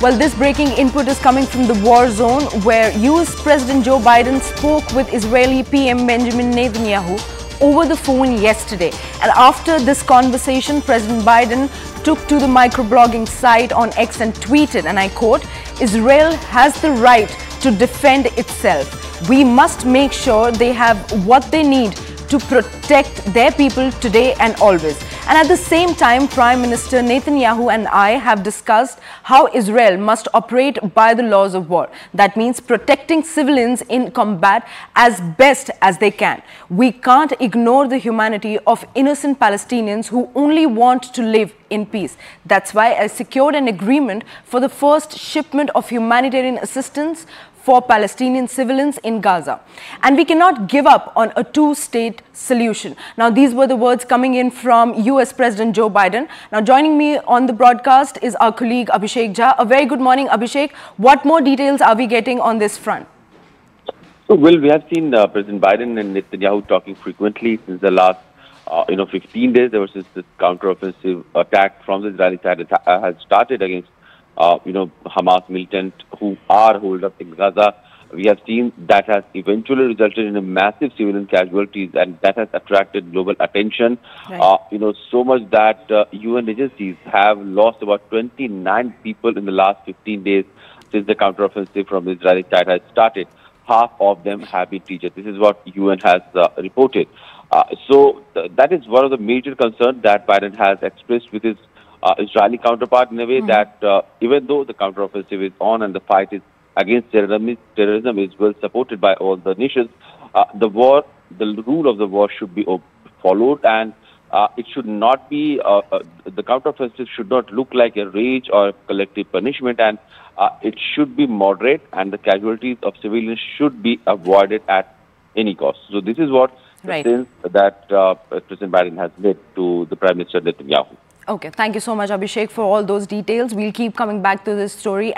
Well, this breaking input is coming from the war zone, where US President Joe Biden spoke with Israeli PM Benjamin Netanyahu over the phone yesterday. And after this conversation, President Biden took to the microblogging site on X and tweeted, and I quote, "Israel has the right to defend itself. We must make sure they have what they need to protect their people today and always." And at the same time, Prime Minister Netanyahu and I have discussed how Israel must operate by the laws of war. That means protecting civilians in combat as best as they can. We can't ignore the humanity of innocent Palestinians who only want to live in peace. That's why I secured an agreement for the first shipment of humanitarian assistance for Palestinian civilians in Gaza. And we cannot give up on a two-state solution. Now, these were the words coming in from US President Joe Biden. Now, joining me on the broadcast is our colleague Abhishek Jha. A very good morning, Abhishek. What more details are we getting on this front? Well, we have seen President Biden and Netanyahu talking frequently since the last 15 days. Ever since this counteroffensive attack from the Israeli side has started against Hamas militant who are holed up in Gaza. We have seen that has eventually resulted in a massive civilian casualties, and that has attracted global attention. Right. So much that UN agencies have lost about 29 people in the last 15 days since the counteroffensive from the Israeli side has started. Half of them have been teachers. This is what UN has reported. That is one of the major concerns that Biden has expressed with his Israeli counterpart in a way that even though the counteroffensive is on and the fight is against terrorism is well supported by all the nations, the rule of the war should be followed, and it should not be, the counteroffensive should not look like a rage or collective punishment, and it should be moderate, and the casualties of civilians should be avoided at any cost. So this is what the sense that President Biden has led to the Prime Minister Netanyahu. Okay, thank you so much, Abhishek, for all those details. We'll keep coming back to this story.